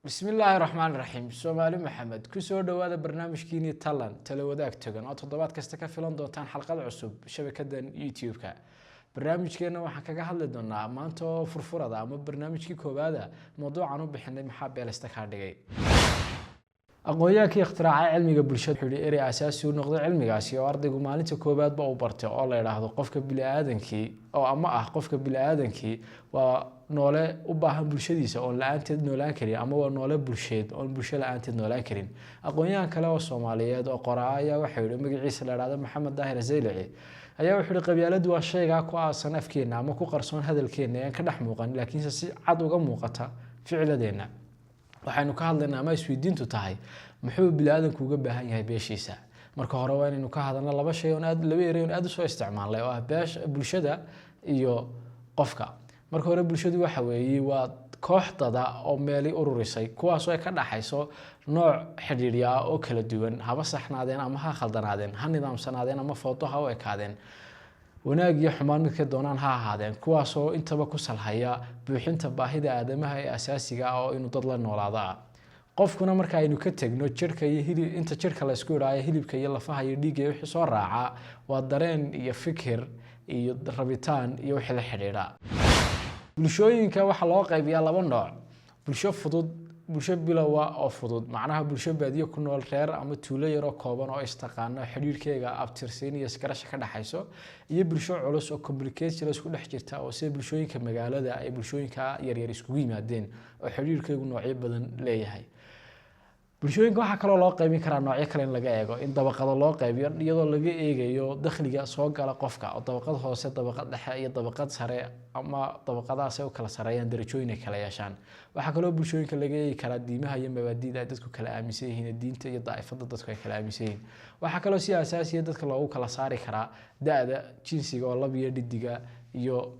بسم الله الرحمن الرحيم سومالي محمد كسو دواده برنامجكيني تالان talo wadaag tagan oo toddobaad kasta ka filan doontaan xalqad cusub shabakadan YouTube-ka barnaamijkeena waxaan kaga hadli doonaa maanta oo furfurada ama barnaamijkii koowaada mowduucan u bixinay maxaa beelista ka dhigay aqoonyahanka ikhtiraacay cilmiga bulshada xidhi eri asaasi u noqday cilmigaasi oo ardaygu maalinta koowaad ba u bartay oo la yiraahdo qofka bini'aadankii oo ama qofka bini'aadankii waa noole u baahan bulshadiisa oo la'aanteed noolaan karin ama waa noole bulsheed oo bulsho la'aanteed noolaan karin aqoonyahan kale oo Soomaaliyeed oo qoraaya waxa uu magaciisa la yiraahdo Maxamed Daahir Zeylaci ayaa wuxuu qabyaaladu waa shayga ku aasan afkeena ama ku qarsoon hadalkeena aan ka dhex muuqan laakiin si cad uga muuqata ficiladeena waxaanu ka hadlaynaa ama isweydiintu tahay muxuu bini'aadanku uga baahan yahay beeshiisa marka hore waa inaynu ka hadalno laba shay oo laba eray oo aad u soo isticmaalay oo beesh bulshada iyo qofka marka hore bulshadu waxa weeye waa koox dada oo meel ururisay kuwaas oo ka dhaxayso nooc xiriiriya oo kala duwan haba saxnaadeen ama ha khaldanaadeen ha nidaamsanaadeen ama footo ha u ekaadeen wanaag iyo xumaan mid ka doonaan ha ahaadeen kuwaas oo intaba ku salhaya buuxinta baahida aadamaha ee asaasiga ah oo inuu dad la noolaado qofkuna marka aynu ka tagno jirka iyo hilib inta jirka la isku iraayo hilibka iyo lafaha iyo dhiigga wixii soo raaca waa dareen iyo fikir iyo rabitaan iyo wixii la xiriira bulshooyinka waxa loo qaybiyaa laba nooc bulsho fudud bulsho bilowa oo fudud macnaha bulsho baadiyo ku nool reer ama tuulo yar oo kooban oo istaqaano xiriirkeega abtirsiin iyo iskarash ka dhaxayso iyo bulsho culus oo complication isku dhex jirta oo si bulshooyinka magaalada ay bulshooyinka yar yar isku yimaadeen oo xiriirkeegu noocyo badan leeyahay bulshooyinka waxa kale oo loo qaybin karaa noocyo kale in laga eego in dabaqado loo qaybiyo iyadoo laga eegayo dakhliga soo gala qofka oo dabaqad hoose dabaqad dhexe iyo dabaqad sare ama dabaqadaas ay u kala sareeyaan darajooyin kala yeeshaan waxa kale oo bulshooyinka laga eegi karaa diimaha iyo mabaadi'da ay dadku kala aaminsan yihiin diinta iyo daa'ifada dadku ay kala aaminsan yihiin waxa kale oo si asaasi ah dadka loogu kala saari karaa da'da jinsiga oo lab iyo dhidiga iyo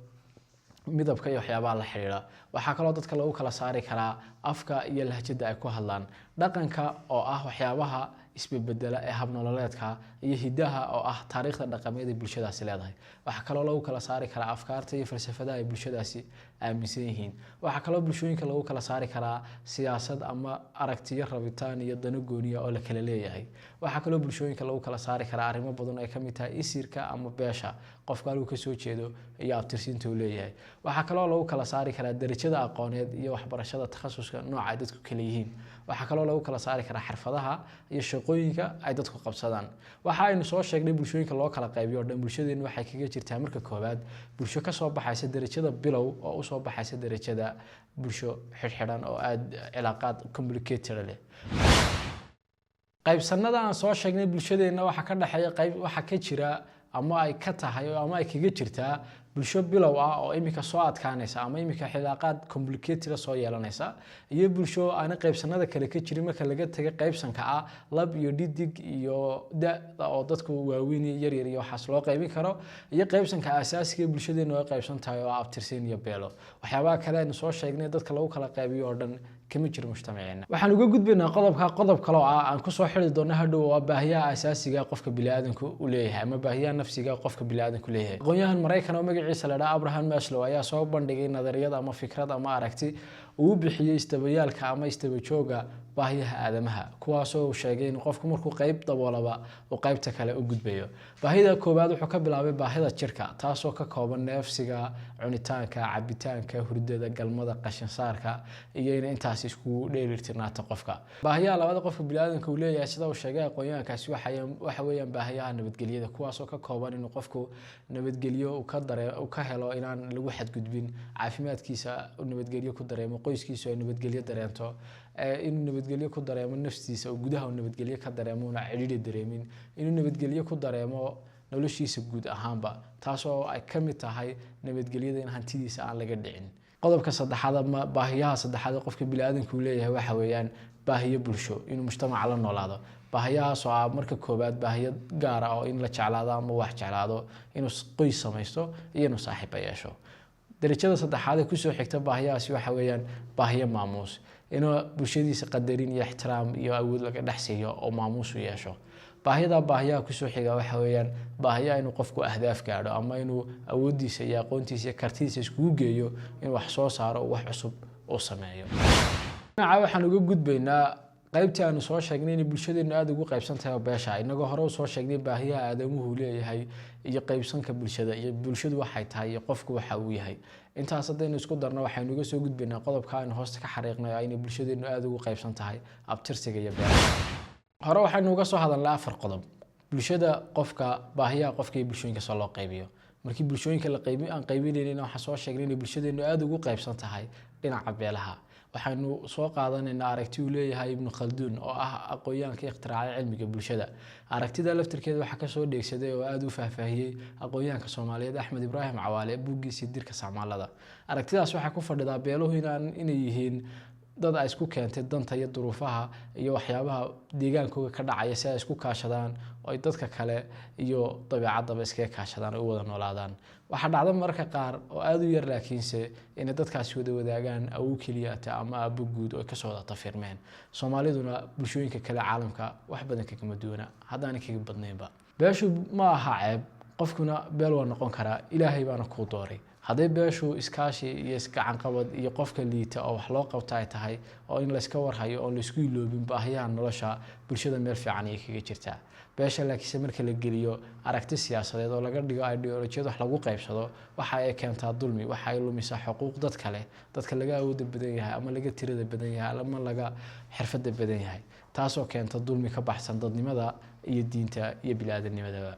midabka iyo waxyaabaha la xiriira waxa kale oo dadka lagu kala saari karaa afka iyo lahjada ay ku hadlaan dhaqanka oo ah waxyaabaha isbedbedela ee hab nololeedka iyo hidaha oo ah taariikhda dhaqameed ee bulshadaasi leedahay waxa kale oo lagu kala saari karaa afkaarta iyo falsafadaha ay bulshadaasi aaminsan yihiin waxa kale oo bulshooyinka lagu kala saari karaa siyaasad ama aragtiyo rabitaan iyo dano gooniya oo la kala leeyahay waxa kale oo bulshooyinka lagu kala saari karaa arrimo badan oo ay kamid tahay isirka ama beesha qofka uu ka soo jeedo iyo abtirsiinta uu leeyahay waxa kale oo lagu kala saari karaa darajada aqooneed iyo waxbarashada takhasuska nooca ay dadku kala yihiin waxa kale oo lagu kala saari karaa xirfadaha iyo shaqooyinka ay dadku qabsadaan waxa aynu soo sheegnay bulshooyinka loo kala qaybiyo dhan bulshadeena waxay kaga jirtaa marka koowaad bulsho ka soo baxaysa darajada bilow oo u soo baxaysa darajada bulsho xirxiran oo aad cilaaqaad complicated leh qaybsanada aan soo sheegnay bulshadeena waxa ka dhaxeeya qayb waxa ka jira ama ay ka tahay ama ay kaga jirtaa bulsho bilow ah oo imika soo adkaanaysa ama imika xilaaqaad complicated soo yeelanaysa iyo bulsho aan qaybsanada kale ka jirin marka laga tagay qaybsanka ah lab iyo dhidig iyo da oo dadku waaweyn yar yar iyo waxa loo qaybin karo iyo qaybsanka asaasiga bulshadeena oo qaybsan tahay oo abtirsiin iyo beelo waxyaabaha kale aan soo sheegnay dadka lagu kala qaybiyo oo dhan kama jiro mujtamaceena waxaan uga gudbaynaa qodob kale oo aan ku soo xiri doono hadhow waa baahiyaha asaasiga qofka bini'aadanku u leeyahay ama baahiyaha nafsiga qofka bini'aadanku leeyahay aqoonyahan Mareykan oo magaciisa la yiraahdo Abraham Maslow ayaa soo bandhigay nadariyad ama fikrad ama aragti uu bixiyay istabayaalka ama istabajooga baahiyaha aadamaha kuwaas oo sheegay in qofku markuu qayb daboolaba oo qaybta kale u gudbayo baahida koobaad wuxuu ka bilaabay baahida jirka taas oo ka kooban neefsiga cunitaanka cabitaanka hurdada galmada qashin saarka iyo in intaas isku dheelitirnaata qofka baahiyaha labada qofka bini'aadanka uu leeyahay sida uu sheegay aqoonyahankaasi waxa weeyaan baahiyaha nabadgelyada kuwaas oo ka kooban in qofku nabadgelyo uu ka helo inaan lagu xadgudbin caafimaadkiisa uu nabadgelyo ku dareemo qoyskiisa oo nabadgelyo dareento inuu nabadgelyo ku dareemo naftiisa oo gudaha uu nabadgelyo ka dareemo una ciriiri dareemin inuu nabadgelyo ku dareemo noloshiisa guud ahaanba taas oo ay ka mid tahay nabadgelyada in hantidiisa aan laga dhicin qodobka saddexaad ama baahiyaha saddexaad ee qofka bini'aadanku leeyahay waxa weeyaan baahiyo bulsho inuu mujtamac la noolaado baahiyahaas oo marka koobaad baahiyo gaar ah oo in la jeclaado ama wax jeclaado inuu qoys samaysto iyo inuu saaxiib yeesho darajada saddexaad ee ku soo xigta baahiyahaasi waxa weeyaan baahiyo maamuus inuu bulshadiisa qadarin iyo ixtiraam iyo awood laga dhaxsiiyo oo maamuus u yeesho baahiyaha ku soo xiga waxa weeyaan baahiyaha inuu qofku ahdaaf gaadho ama inuu awoodiisa iyo aqoontiisa iyo kartidiisa isku geeyo in wax soo saaro wax cusub oo sameeyo dhinaca waxaan uga gudbaynaa qaybtii aanu soo sheegnay in bulshadeenu aad ugu qaybsan tahay beesha inagoo hore u soo sheegnay baahiyaha aadamuhu leeyahay iyo qaybsanka bulshada iyo bulshadu waxay tahay iyo qofku waxa uu yahay intaas haddaynu isku darno waxaynu uga soo gudbaynaa qodobka aynu hoosta ka xariiqnay in bulshadeenu aad ugu qaybsan tahay abtirsiga iyo beesha hore waxaynu uga soo hadalnay 4 qodob bulshada qofka baahiyaha qofka iyo bulshooyinka soo loo qaybiyo markii bulshooyinka la qaybinayna waxa soo sheegnay in bulshadeenu aad ugu qaybsan tahay dhinaca beelaha waxaanu soo qaadanaynaa aragti uu leeyahay ibn khaldun oo ah aqoonyahanka ikhtiraacay cilmiga bulshada aragtida laftirkeeda waxa ka soo dheegsaday oo aad u faahfaahiyay aqoonyahanka Soomaaliyeed Axmed Ibraahim Cawaale buugiisa dirka Soomaaliyeed aragtidaas waxa ku fadhidaa beeluhu inay yihiin dad ay isku keentay danta iyo duruufaha iyo waxyaabaha deegaankooda ka dhacaya si ay isku kaashadaan oo dadka kale iyo dabeecadda iska kaashadaan oo wada noolaadaan waxa dhacda marka qaar oo aad u yar laakiinse in dadkaasi wada wadaagaan aw kaliyaata ama abu guud oo ka soo wada tafirmeen Soomaaliduna bulshooyinka kale caalamka wax badan kaga duwana haddana kaga badnaynba beeshu ma aha ceeb qofkuna beel waa noqon kara Ilaahay baana ku dooray haday beeshu iskaashi iyo gacan qabad iyo qofka liita oo wax loo qabto ay tahay oo in la iska warhayo oo la isku iloobin baahiyaha nolosha bulshada meel fiican ay kaga jirtaa beesha laakiin marka la geliyo aragti siyaasadeed oo laga dhigo ideolojiyad wax lagu qaybsado waxa ay keentaa dulmi waxa ay lumisaa xuquuq dad kale dadka laga awood badan yahay ama laga tirada badan yahay ama laga xirfad badan yahay taasoo keenta dulmi ka baxsan dadnimada iyo diinta iyo bilaadanimada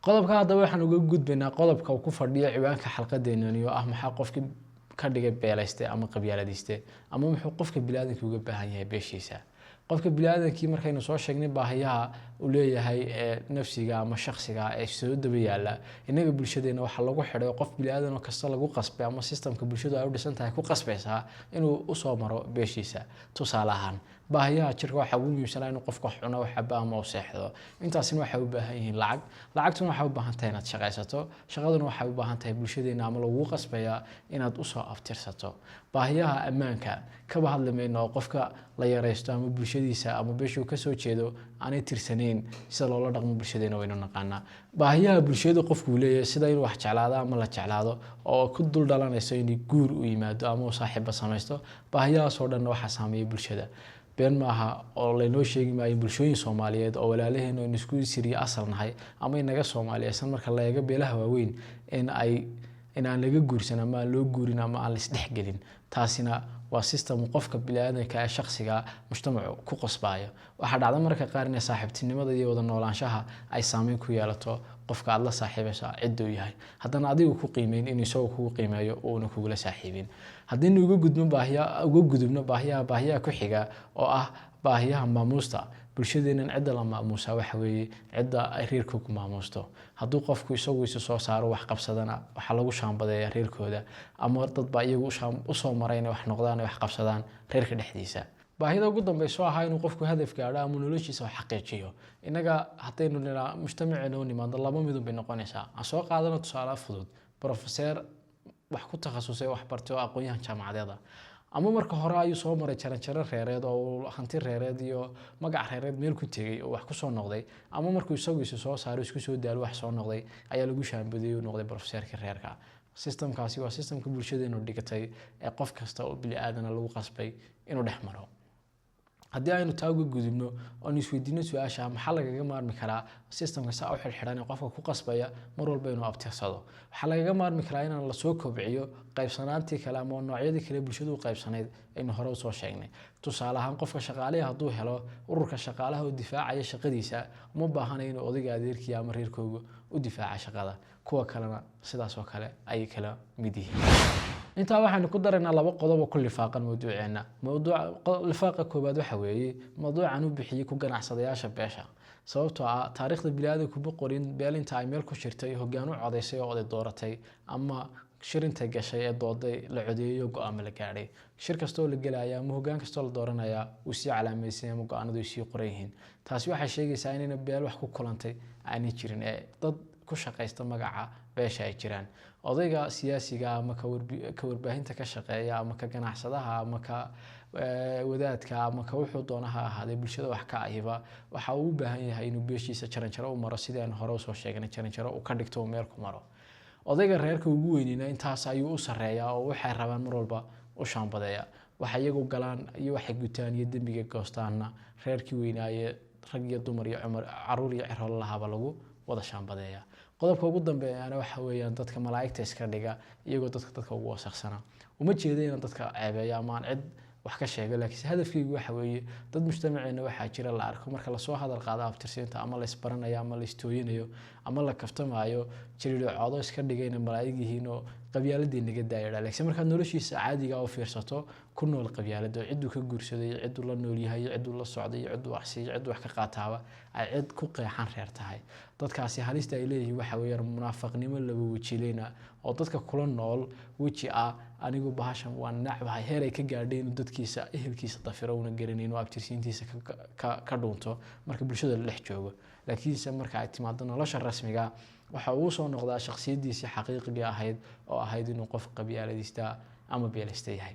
qodobka hadda waxaan uga gudbaynaa qodobka uu ku fadhiyo ciwaanka xalqadeena iyo ah maxaa qofkii ka dhigay beelayste ama qabyaaladiste ama muxuu qofka bilaadanka uga baahan yahay beeshiisa qofka bilaadanki markaynu soo sheegnay baahiyaha uu leeyahay nafsiga ama shakhsiga ee soo daba yaala inaga bulshadeena waxa lagu xidhay qof bilaadan oo kasta lagu qasbay ama systemka bulshadu ay u dhisan tahay ku qasbaysa inuu u soo maro beeshiisa tusaale ahaan baahiyaha jirka waxa ugu muhiimsan inuu qofku cuno wax xaba ama u seexdo intaasina waxa u baahan yihiin lacagtuna waxa u baahan tahay inaad shaqaysato shaqaduna waxa u baahan tahay bulshadeena ama lagu qasbaya inaad u soo aftirsato baahiyaha ammaanka ka bahadlamayno qofka la yareysto ama bulshadiisa ama beeshu ka soo jeedo aanay tirsaneyn sida loola dhaqmo bulshadeena waynu naqaanaa baahiyaha bulshada qofku leeyahay sida inuu wax jeclaado ama la jeclaado oo ku dul dhalanayso in guur u yimaado ama uu saaxiibo samaysto baahiyahaas oo dhan waxa saameeya bulshada been maaha oo laynoo sheegi maayo bulshooyin Soomaaliyeed oo walaalaheena in isku siriya asalnahay ama inaga Soomaaliyeedsan marka la eego beelaha waaweyn in aan laga guursan ama loo guurin ama aan la isdhexgelin taasina waa system qofka bilaadanka ee shakhsiga mujtamacu ku qasbayo waxa dhacda marka qaar in saaxiibtinimada iyo wada noolaanshaha ay saameyn ku yeelato qofka aad la saaxiibeysa cid uu yahay haddana adigu ku qiimeyn in isagoo ku qiimeeyo oo uu kugu la saaxiibin haddii uga gudubno baahiyaha ku xiga oo ah baahiyaha maamuusta bulshadeena cid la maamuusa waxa weeye cid ay reerku ku maamuusto hadduu qofku isagu soo saaro wax qabsadana waxa lagu shaambadeeyaa reerkooda ama dad ba iyagu u soo marayna wax noqdaan wax qabsadaan reerka dhexdiisa baahida ugu dambayso ah inuu qofku hadaf gaaro ama noloshiisa wax xaqiijiyo inaga hadaynu mujtamaceena u nimaado laba mid bay noqonaysaa aan soo qaadano tusaale fudud professor wax ku takhasusay wax bartay oo aqoonyahan jaamacadeed ama marka hore ayuu soo maray jaran reereed oo hanti reereed iyo magac reereed meel ku tagay oo wax ku soo noqday ama markuu isagu soo saaro isku soo daal wax soo noqday ayaa lagu shaambadeeyay oo noqday professorka reerka systemkaasi waa systemka bulshadeena dhigatay ee qof kasta oo bilaadan lagu qasbay inuu dhex maro haddii aynu taagu gudubno oo isweydiino su'aasha maxaa lagaga maarmi karaa systemka saa u xirxiran qofka ku qasbaya mar walba inuu abtirsado waxa lagaga maarmi karaa in la soo kobciyo qaybsanaantii kala ama noocyadii kala bulshadu u qaybsanayd aynu hore u soo sheegnay tusaale ahaan qofka shaqaalaha hadduu helo ururka shaqaalaha oo difaacaya shaqadiisa uma baahna inuu odayga adeerkii ama reerkooga u difaaca shaqada kuwa kalena sidaas oo kale ay kala mid yihiin inta waxaanu ku daraynaa laba qodob oo ku lifaaqan mawduuceena lifaaqa koobaad waxa weeye mawduucan u bixiyay ku ganacsadayaasha beesha sababtoo ah taariikhda bilaadanku boqorin beelinta ay meel ku shirtay hoggaan u codeysay oo oday dooratay ama shirinta gashay ee dooday la codeeyo go'aamo la gaadhay shir kasta oo la galaya ama hoggaan kasta oo la dooranaya uu si calaameysay ama go'aanadu si qoran yihiin taasi waxay sheegaysaa in beel wax ku kulantay aanay jirin ee dad ku shaqeysta magaca beesha ay jiraan odayga siyaasiga ama ka warbaahinta ka shaqeeya ama ka ganacsadaha ama ka wadaadka ama ka wuxuu doonaha ahaade bulshada wax ka ahiba waxa uu u baahan yahay inuu beeshiisa jaranjaro u maro sidii aan hore u soo sheegnay jaranjaro uu ka dhigto meel ku maro odayga reerka ugu weynina intaas ayuu u sareeyaa oo waxay rabaan mar walba u shaambadeeya waxa iyagu galaan iyo waxay gutaan iyo dembiga goostaana reerkii weynaaye rag iyo dumar iyo caruur iyo cirro lahaba lagu wada shaambadeeya qodobka ugu dambeeyana waxa weeyaan dadka malaa'igta iska dhiga iyagoo dadka ugu wasaqsana uma jeedo in dadka ceebeeyo ama cid wax ka sheego laakiin hadafkaygu waxa weeye dad mujtamaceena waxa jira la arko marka la soo hadal qaado abtirsiinta ama la isbaranayo ama la istooyinayo ama la kaftamayo jiridoodo iska dhigayna malaa'ig yihiin oo qabyaaladii naga daayay laakiin marka noloshiisa caadiga ah oo fiirsato ku nool qabyaalada ciduu ka guursaday ciduu la nool yahay ciduu la socday ciduu wax siiyay ciduu wax ka qaataaba ay cid ku qeexan reer tahay dadkaasi halista ay leeyihiin waxa weeyaan munaafaqnimo laba wajileena oo dadka kula nool waji ah anigu bahashan waan nacbahay heer ay ka gaadheen dadkiisa ehelkiisa dafiro una garaneen oo abtirsiintiisa ka dhuunto marka bulshada la dhex joogo laakiinse marka ay timaado nolosha rasmiga waxa uu soo noqdaa shakhsiyadiisa xaqiiqiga ahayd oo ahayd inuu qof qabyaaladista ama beelista yahay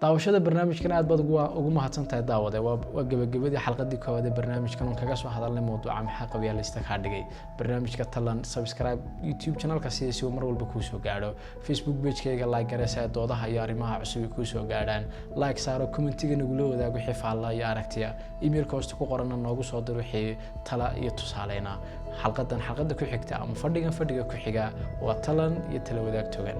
daawashada barnaamijkan aad baad ugu mahadsantahay daawade waa gabagabadii xalqadii koowaad ee barnaamijkan oo kaga soo hadalnay mowduuca maxaa qabyaalista ka dhigay barnaamijka talan subscribe YouTube channelka si uu mar walba ku soo gaaro Facebook page-kayga like gareysa doodaha iyo arrimaha cusub ku soo gaaraan like saaro commentiga nagu la wadaago wixii faallaa iyo aragtiya email hoosta ku qoran noogu soo dir wixii tala iyo tusaaleyna xalqada ku xigta ama fadhiga ku xiga waa talan iyo tala wadaag togan